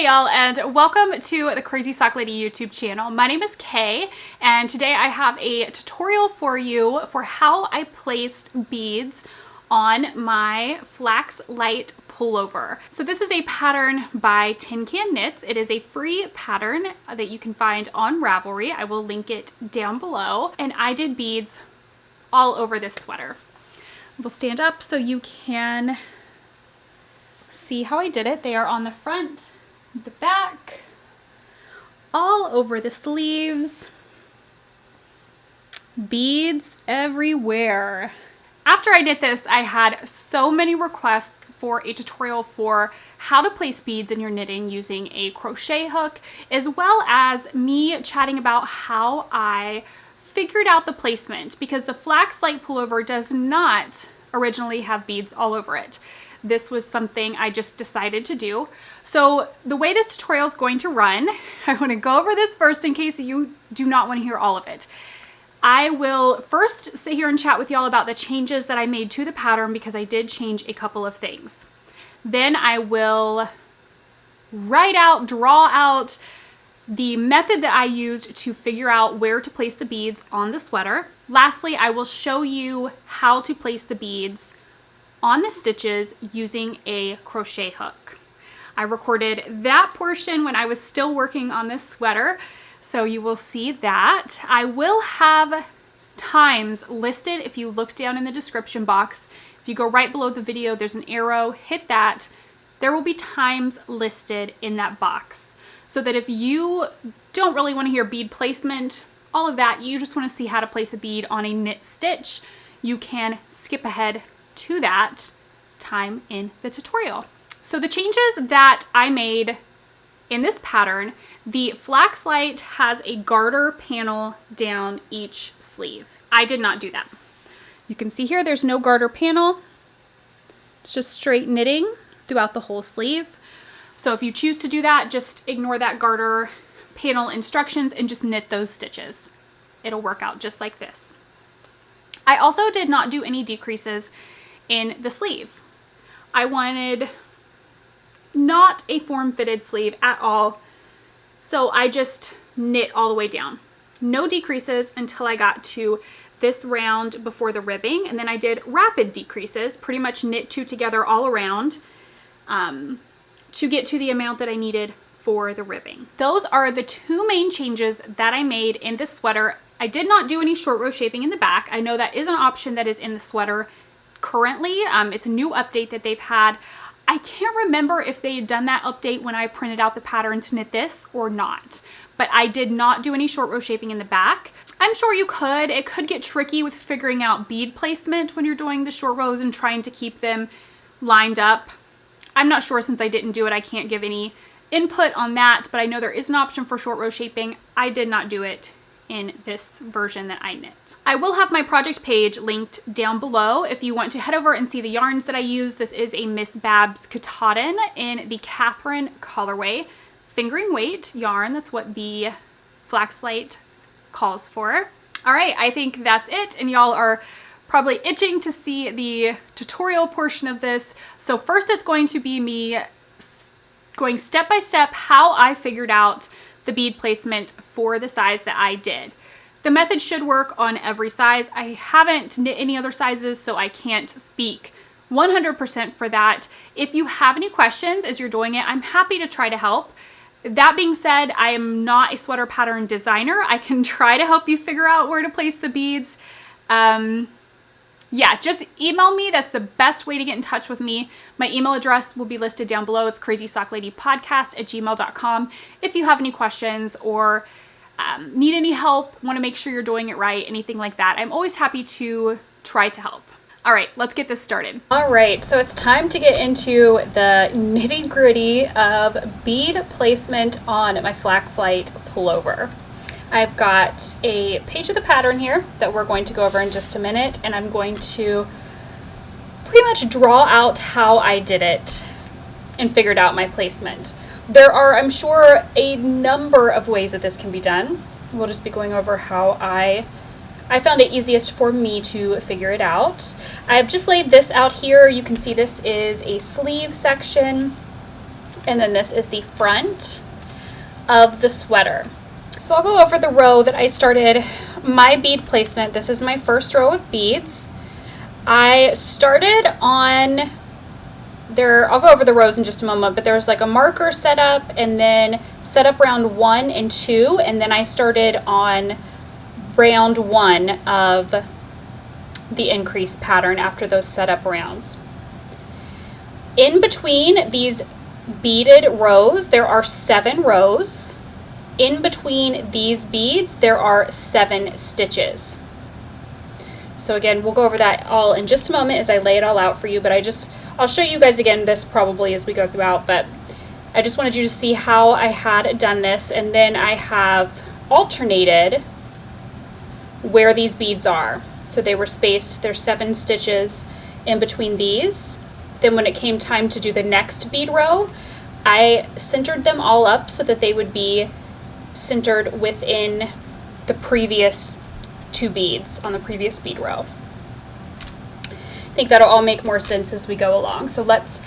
Hey y'all, and welcome to the Crazy Sock Lady YouTube channel. My name is Kay, and today I have a tutorial for you for how I placed beads on my Flax light pullover. So this is a pattern by Tin Can Knits. It is a free pattern that you can find on Ravelry. I will link it down below. And I did beads all over this sweater. We'll stand up so you can see how I did it. They are on the front, the back, all over the sleeves, beads everywhere. After I did this, I had so many requests for a tutorial for how to place beads in your knitting using a crochet hook, as well as me chatting about how I figured out the placement, because the Flax light pullover does not originally have beads all over it. This was something I just decided to do. So the way this tutorial is going to run, I want to go over this first in case you do not want to hear all of it. I will first sit here and chat with y'all about the changes that I made to the pattern, because I did change a couple of things. Then I will draw out the method that I used to figure out where to place the beads on the sweater. Lastly, I will show you how to place the beads on the stitches using a crochet hook. I recorded that portion when I was still working on this sweater, so you will see that. I will have times listed if you look down in the description box. If you go right below the video, there's an arrow, hit that. There will be times listed in that box, so that if you don't really want to hear bead placement, all of that, you just want to see how to place a bead on a knit stitch, you can skip ahead to that time in the tutorial. So the changes that I made in this pattern, the Flax light has a garter panel down each sleeve. I did not do that. You can see here there's no garter panel. It's just straight knitting throughout the whole sleeve. So if you choose to do that, just ignore that garter panel instructions and just knit those stitches. It'll work out just like this. I also did not do any decreases in the sleeve. I wanted not a form-fitted sleeve at all, so I just knit all the way down. No decreases until I got to this round before the ribbing, and then I did rapid decreases, pretty much knit two together all around to get to the amount that I needed for the ribbing. Those are the two main changes that I made in this sweater. I did not do any short row shaping in the back. I know that is an option that is in the sweater currently. It's a new update that they've had. I can't remember if they had done that update when I printed out the pattern to knit this or not, but I did not do any short row shaping in the back. I'm sure you could. It could get tricky with figuring out bead placement when you're doing the short rows and trying to keep them lined up. I'm not sure, since I didn't do it. I can't give any input on that, but I know there is an option for short row shaping. I did not do it in this version that I knit. I will have my project page linked down below if you want to head over and see the yarns that I use. This is a Miss Babs Katahdin in the Catherine colorway. Fingering weight yarn, that's what the Flax light calls for. All right, I think that's it, and y'all are probably itching to see the tutorial portion of this. So first it's going to be me going step by step how I figured out the bead placement for the size that I did. The method should work on every size. I haven't knit any other sizes, so I can't speak 100% for that. If you have any questions as you're doing it, I'm happy to try to help. That being said, I am not a sweater pattern designer. I can try to help you figure out where to place the beads. Yeah, just email me. That's the best way to get in touch with me. My email address will be listed down below. It's crazysockladypodcast@gmail.com. If you have any questions or need any help, want to make sure you're doing it right, anything like that, I'm always happy to try to help. All right, let's get this started. All right, so it's time to get into the nitty-gritty of bead placement on my Flax light pullover. I've got a page of the pattern here that we're going to go over in just a minute, and I'm going to pretty much draw out how I did it and figured out my placement. There are, I'm sure, a number of ways that this can be done. We'll just be going over how I found it easiest for me to figure it out. I've just laid this out here. You can see this is a sleeve section. and then this is the front of the sweater. So I'll go over the row that I started my bead placement. This is my first row of beads. I started on there, I'll go over the rows in just a moment, but there's like a marker set up and then set up round 1 and 2, and then I started on round 1 of the increase pattern after those setup rounds. In between these beaded rows, there are 7 rows. In between these beads, there are 7 stitches. So again, we'll go over that all in just a moment as I lay it all out for you, but I'll show you guys again this probably as we go throughout, but I just wanted you to see how I had done this, and then I have alternated where these beads are. So they were spaced, there's 7 stitches in between these. Then when it came time to do the next bead row, I centered them all up so that they would be centered within the previous 2 beads on the previous bead row. I think that'll all make more sense as we go along. So let's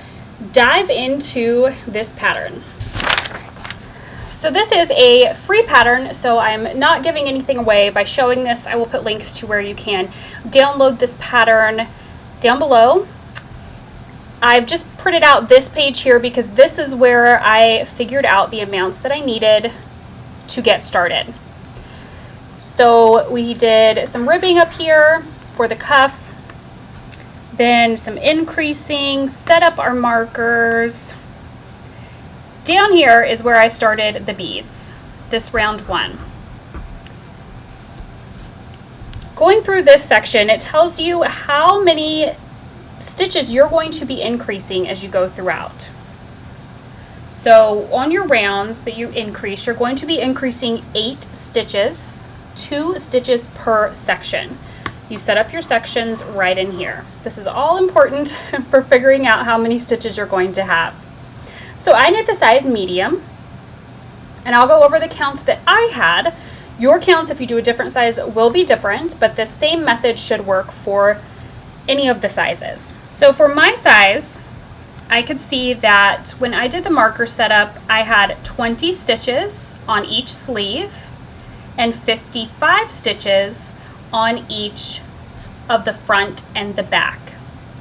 dive into this pattern. So this is a free pattern, so I'm not giving anything away by showing this. I will put links to where you can download this pattern down below. I've just printed out this page here because this is where I figured out the amounts that I needed to get started. So we did some ribbing up here for the cuff, then some increasing, set up our markers. Down here is where I started the beads, this round 1. Going through this section, it tells you how many stitches you're going to be increasing as you go throughout. So on your rounds that you increase, you're going to be increasing 8 stitches, 2 stitches per section. You set up your sections right in here. This is all important for figuring out how many stitches you're going to have. So I knit the size medium, and I'll go over the counts that I had. Your counts, if you do a different size, will be different, but the same method should work for any of the sizes. So for my size, I could see that when I did the marker setup, I had 20 stitches on each sleeve and 55 stitches on each of the front and the back.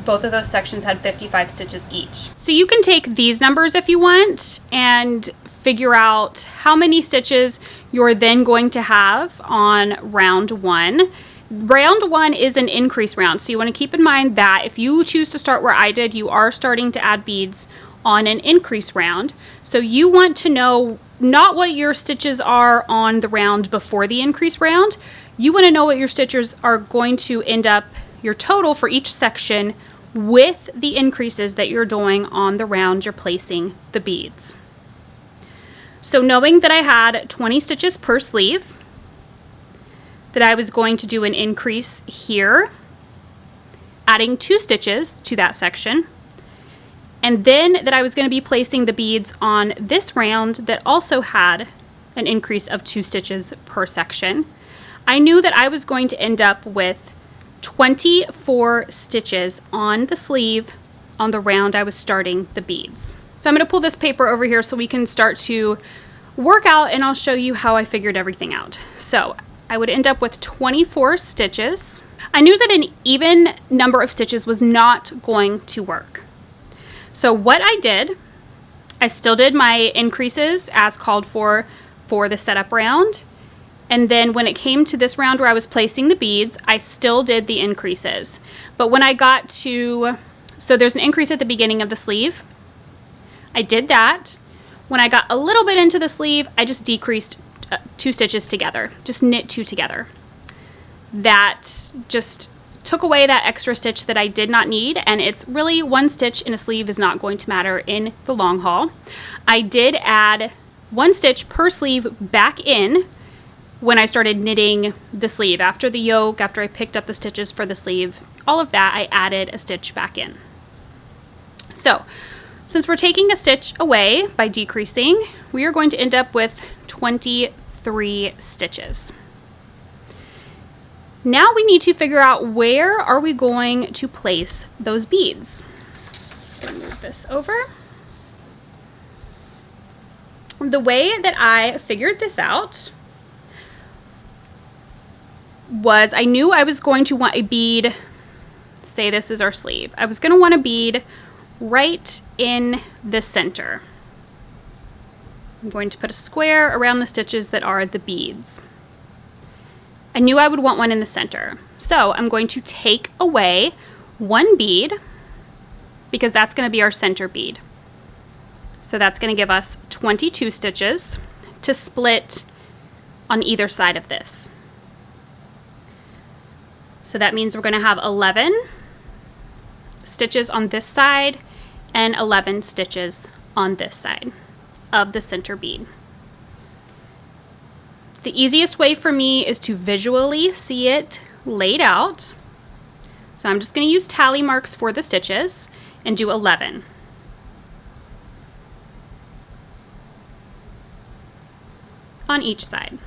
Both of those sections had 55 stitches each. So you can take these numbers if you want and figure out how many stitches you're then going to have on round 1. Round 1 is an increase round, so you want to keep in mind that if you choose to start where I did, you are starting to add beads on an increase round. So you want to know not what your stitches are on the round before the increase round. You want to know what your stitches are going to end up, your total for each section, with the increases that you're doing on the round you're placing the beads. So knowing that I had 20 stitches per sleeve, that I was going to do an increase here, adding 2 stitches to that section, and then that I was going to be placing the beads on this round that also had an increase of 2 stitches per section. I knew that I was going to end up with 24 stitches on the sleeve on the round I was starting the beads. So I'm going to pull this paper over here so we can start to work out, and I'll show you how I figured everything out. So I would end up with 24 stitches. I knew that an even number of stitches was not going to work. So what I did, I still did my increases as called for the setup round. And then when it came to this round where I was placing the beads, I still did the increases. But when I got to, so there's an increase at the beginning of the sleeve. I did that. When I got a little bit into the sleeve, I just decreased 2 stitches together, just knit 2 together. That just took away that extra stitch that I did not need, and it's really 1 stitch in a sleeve is not going to matter in the long haul. I did add 1 stitch per sleeve back in when I started knitting the sleeve. After the yoke, after I picked up the stitches for the sleeve, all of that, I added a stitch back in. So since we're taking a stitch away by decreasing, we are going to end up with 23 stitches. Now we need to figure out where are we going to place those beads. I'm going to move this over. The way that I figured this out was I knew I was going to want a bead, say this is our sleeve. I was going to want a bead right in the center. I'm going to put a square around the stitches that are the beads. I knew I would want one in the center. So I'm going to take away one bead because that's going to be our center bead. So that's going to give us 22 stitches to split on either side of this. So that means we're going to have 11 stitches on this side and 11 stitches on this side of the center bead. The easiest way for me is to visually see it laid out. So I'm just going to use tally marks for the stitches and do 11. On each side.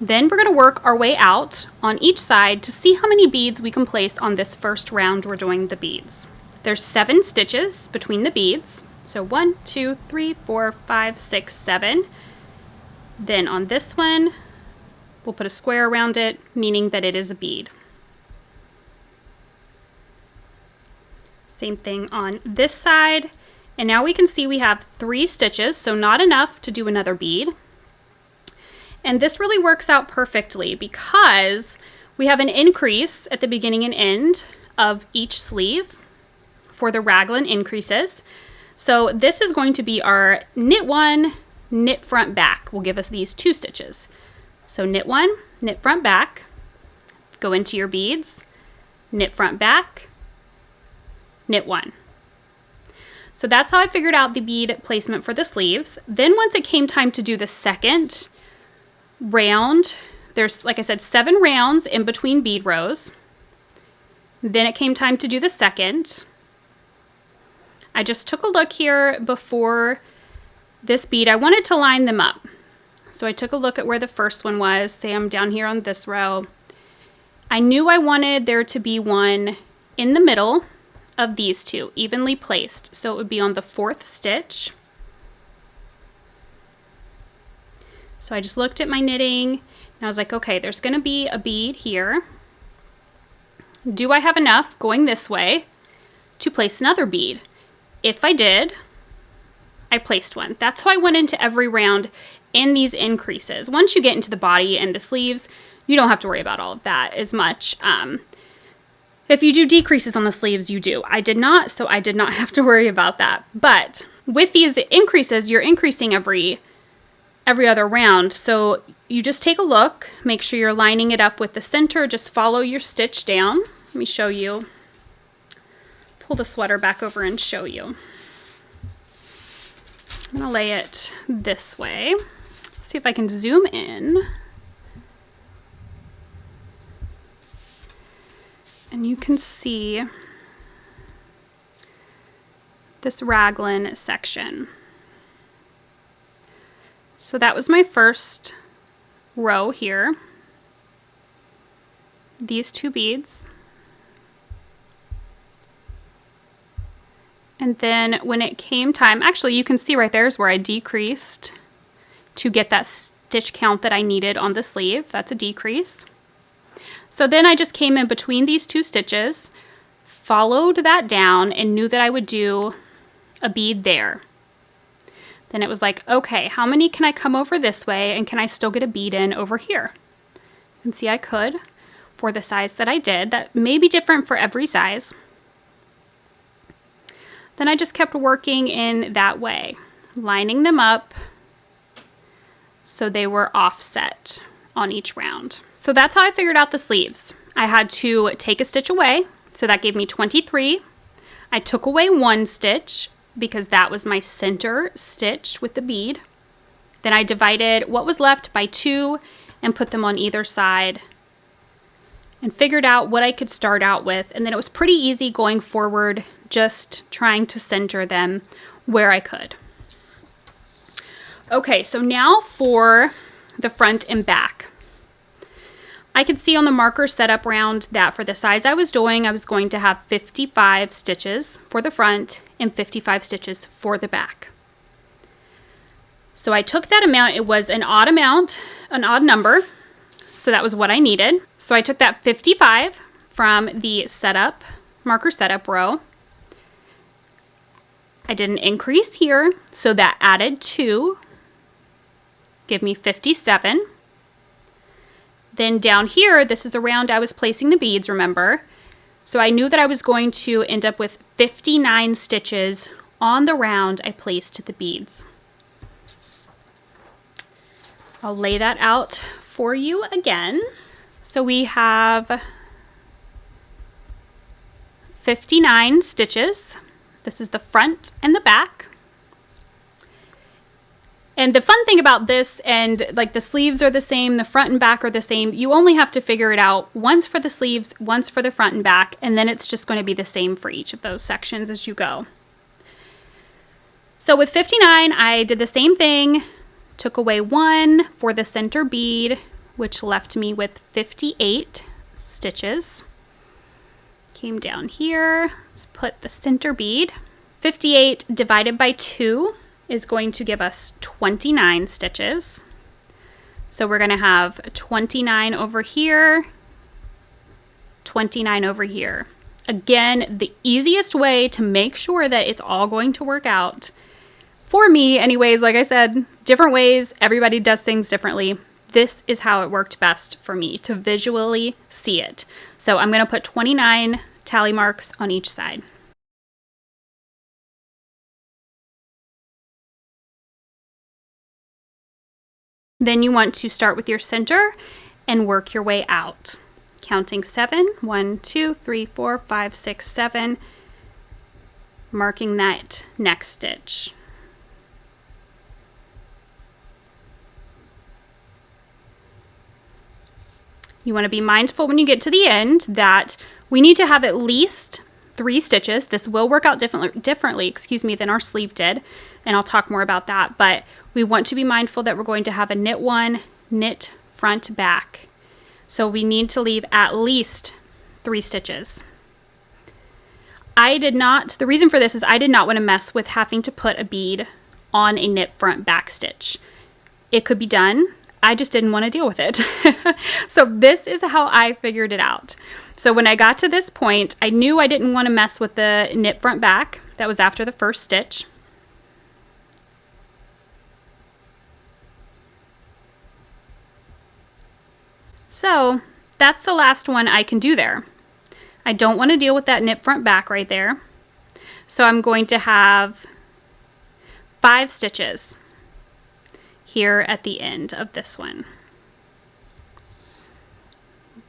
Then we're going to work our way out on each side to see how many beads we can place on this first round we're doing the beads. There's 7 stitches between the beads. So 1, 2, 3, 4, 5, 6, 7. Then on this one, we'll put a square around it, meaning that it is a bead. Same thing on this side. And now we can see we have 3 stitches, so not enough to do another bead. And this really works out perfectly because we have an increase at the beginning and end of each sleeve for the raglan increases. So this is going to be our knit 1, knit front back will give us these 2 stitches. So knit 1, knit front back, go into your beads, knit front back, knit 1. So that's how I figured out the bead placement for the sleeves. Then once it came time to do the second round, there's, like I said, 7 rounds in between bead rows. Then it came time to do the second. I just took a look here before this bead. I wanted to line them up. So I took a look at where the first one was. Say I'm down here on this row. I knew I wanted there to be one in the middle of these 2, evenly placed. So it would be on the 4th stitch. So I just looked at my knitting and I was like, okay, there's going to be a bead here. Do I have enough going this way to place another bead? If I did, I placed one. That's how I went into every round in these increases. Once you get into the body and the sleeves, you don't have to worry about all of that as much. If you do decreases on the sleeves, you do. I did not, so I did not have to worry about that. But with these increases, you're increasing every other round. So you just take a look, make sure you're lining it up with the center, just follow your stitch down. Let me show you. Pull the sweater back over and show you. I'm gonna lay it this way. See if I can zoom in. And you can see this raglan section. So that was my first row here. These 2 beads. And then when it came time, actually you can see right there is where I decreased to get that stitch count that I needed on the sleeve. That's a decrease. So then I just came in between these 2 stitches, followed that down, and knew that I would do a bead there. Then it was like, okay, how many can I come over this way and can I still get a bead in over here? And see, I could for the size that I did. That may be different for every size. Then I just kept working in that way, lining them up so they were offset on each round. So that's how I figured out the sleeves. I had to take a stitch away, so that gave me 23. I took away 1 stitch because that was my center stitch with the bead. Then I divided what was left by 2 and put them on either side and figured out what I could start out with. And then it was pretty easy going forward, just trying to center them where I could. Okay, so now for the front and back. I could see on the marker setup round that for the size I was doing, I was going to have 55 stitches for the front and 55 stitches for the back. So I took that amount. It was an odd amount, an odd number. So that was what I needed. So I took that 55 from the setup, marker setup row. I did an increase here, so that added 2, give me 57. Then down here, this is the round I was placing the beads, remember? So I knew that I was going to end up with 59 stitches on the round I placed the beads. I'll lay that out for you again. So we have 59 stitches. This is the front and the back. And the fun thing about this, and like the sleeves are the same, the front and back are the same, you only have to figure it out once for the sleeves, once for the front and back, and then it's just going to be the same for each of those sections as you go. So with 59, I did the same thing, took away 1 for the center bead, which left me with 58 stitches. Came down here, let's put the center bead. 58 divided by 2 is going to give us 29 stitches. So we're going to have 29 over here, 29 over here. Again, the easiest way to make sure that it's all going to work out, for me anyways, like I said, different ways, everybody does things differently. This is how it worked best for me to visually see it. So I'm going to put 29 tally marks on each side. Then you want to start with your center and work your way out, counting 7, 1, 2, 3, 4, 5, 6, 7, marking that next stitch. You want to be mindful when you get to the end that we need to have at least 3 stitches. This will work out differently, than our sleeve did, and I'll talk more about that, but we want to be mindful that we're going to have a knit 1, knit front, back. So we need to leave at least 3 stitches. The reason for this is I did not want to mess with having to put a bead on a knit front back stitch. It could be done. I just didn't want to deal with it. So this is how I figured it out. So when I got to this point, I knew I didn't want to mess with the knit front back. That was after the first stitch. So that's the last one I can do there. I don't want to deal with that knit front back right there. So I'm going to have 5 stitches here at the end of this one.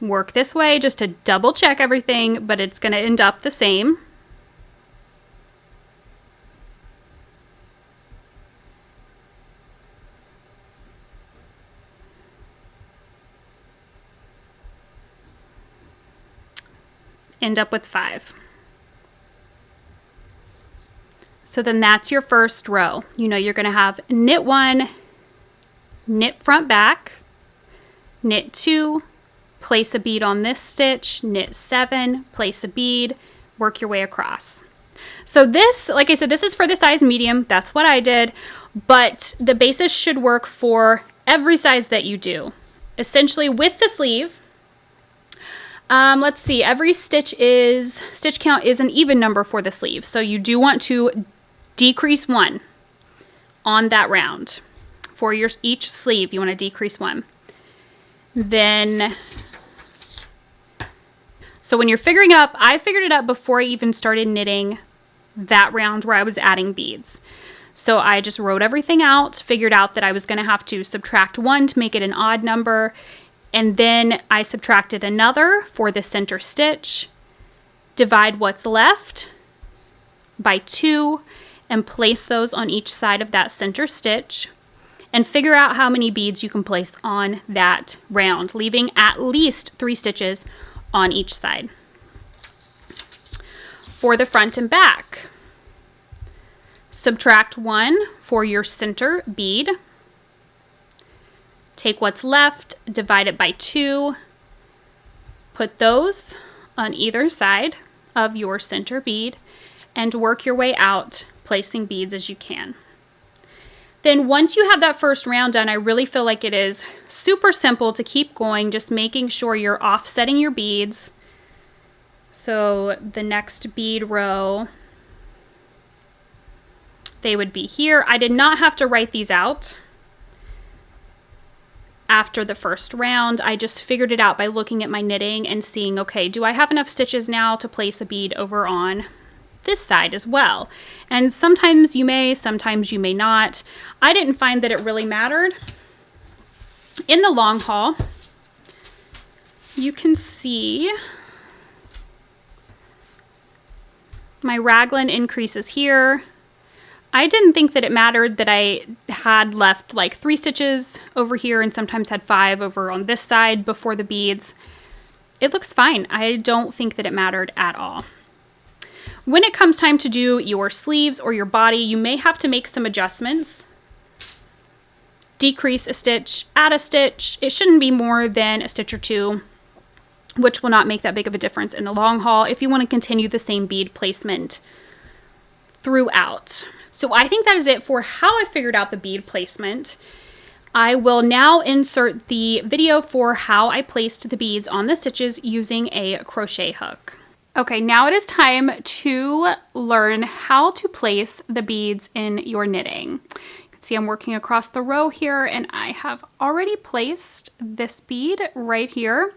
Work this way just to double check everything, but it's going to end up the same. End up with 5. So then that's your first row. You know you're going to have knit 1, knit front back, knit 2, place a bead on this stitch, knit 7, place a bead, work your way across. So this, like I said, this is for the size medium. That's what I did, but the basis should work for every size that you do. Essentially with the sleeve, let's see, every stitch count is an even number for the sleeve. So you do want to decrease 1 on that round. For each sleeve, you want to decrease 1. Then, so when you're figuring it up, I figured it up before I even started knitting that round where I was adding beads. So I just wrote everything out, figured out that I was going to have to subtract 1 to make it an odd number, and then I subtracted another for the center stitch, divide what's left by 2, and place those on each side of that center stitch, and figure out how many beads you can place on that round, leaving at least 3 stitches on each side. For the front and back, subtract 1 for your center bead, take what's left, divide it by 2, Put those on either side of your center bead and work your way out, placing beads as you can. Then once you have that first round done, I really feel like it is super simple to keep going, just making sure you're offsetting your beads. So the next bead row, they would be here. I did not have to write these out after the first round. I just figured it out by looking at my knitting and seeing, okay, do I have enough stitches now to place a bead over on this side as well? And sometimes you may, sometimes you may not. I didn't find that it really mattered. In the long haul, you can see my raglan increases here. I didn't think that it mattered that I had left like 3 stitches over here and sometimes had 5 over on this side before the beads. It looks fine. I don't think that it mattered at all. When it comes time to do your sleeves or your body, you may have to make some adjustments. Decrease a stitch, add a stitch. It shouldn't be more than a stitch or 2, which will not make that big of a difference in the long haul if you want to continue the same bead placement throughout. So I think that is it for how I figured out the bead placement. I will now insert the video for how I placed the beads on the stitches using a crochet hook. Okay, now it is time to learn how to place the beads in your knitting. You can see I'm working across the row here, and I have already placed this bead right here.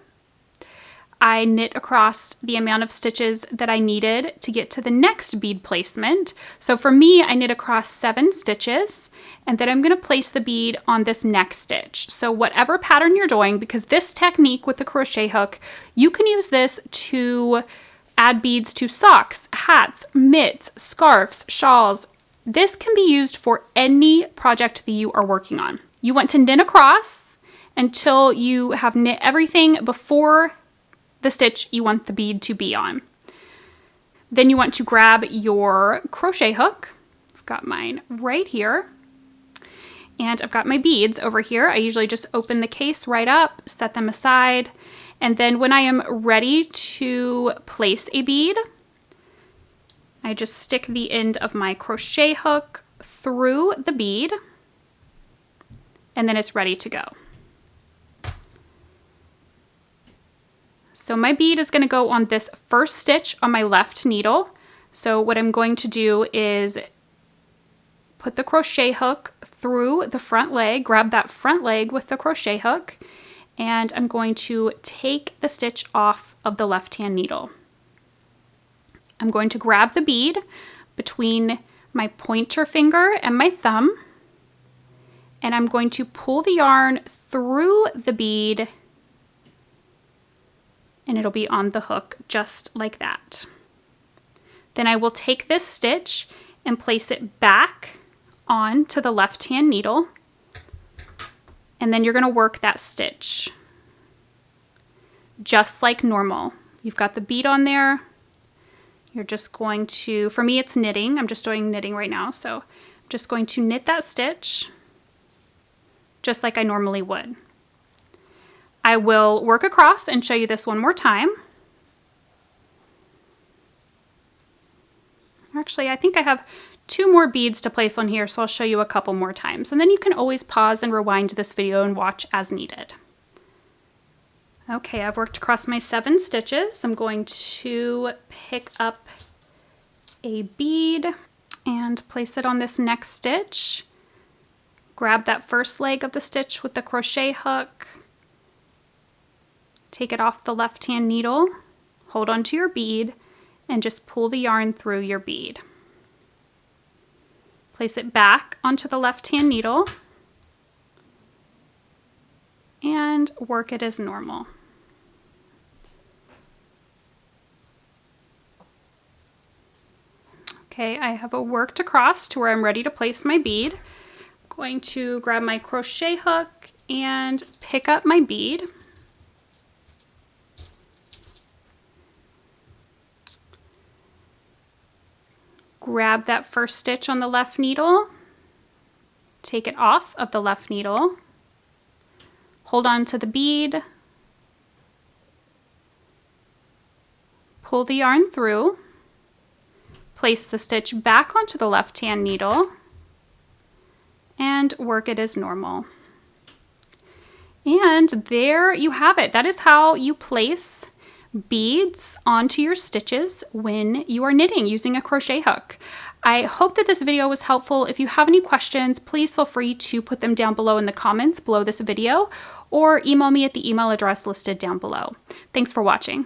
I knit across the amount of stitches that I needed to get to the next bead placement. So for me, I knit across 7 stitches, and then I'm going to place the bead on this next stitch. So whatever pattern you're doing, because this technique with the crochet hook, you can use this to add beads to socks, hats, mitts, scarves, shawls. This can be used for any project that you are working on. You want to knit across until you have knit everything before the stitch you want the bead to be on. Then you want to grab your crochet hook. I've got mine right here. And I've got my beads over here. I usually just open the case right up, set them aside. And then when I am ready to place a bead, I just stick the end of my crochet hook through the bead, and then it's ready to go. So my bead is going to go on this first stitch on my left needle. So what I'm going to do is put the crochet hook through the front leg, grab that front leg with the crochet hook, and I'm going to take the stitch off of the left-hand needle. I'm going to grab the bead between my pointer finger and my thumb, and I'm going to pull the yarn through the bead, and it'll be on the hook just like that. Then I will take this stitch and place it back onto the left-hand needle, and then you're going to work that stitch just like normal. You've got the bead on there. You're just going to, for me it's knitting, I'm just doing knitting right now, so I'm just going to knit that stitch just like I normally would. I will work across and show you this one more time. Actually, I think I have 2 more beads to place on here, so I'll show you a couple more times. And then you can always pause and rewind this video and watch as needed. Okay, I've worked across my 7 stitches. I'm going to pick up a bead and place it on this next stitch. Grab that first leg of the stitch with the crochet hook. Take it off the left-hand needle, hold onto your bead, and just pull the yarn through your bead. Place it back onto the left-hand needle and work it as normal. Okay, I have worked across to where I'm ready to place my bead. I'm going to grab my crochet hook and pick up my bead. Grab that first stitch on the left needle, take it off of the left needle, hold on to the bead, pull the yarn through, place the stitch back onto the left-hand needle, and work it as normal. And there you have it. That is how you place beads onto your stitches when you are knitting using a crochet hook. I hope that this video was helpful. If you have any questions, please feel free to put them down below in the comments below this video, or email me at the email address listed down below. Thanks for watching.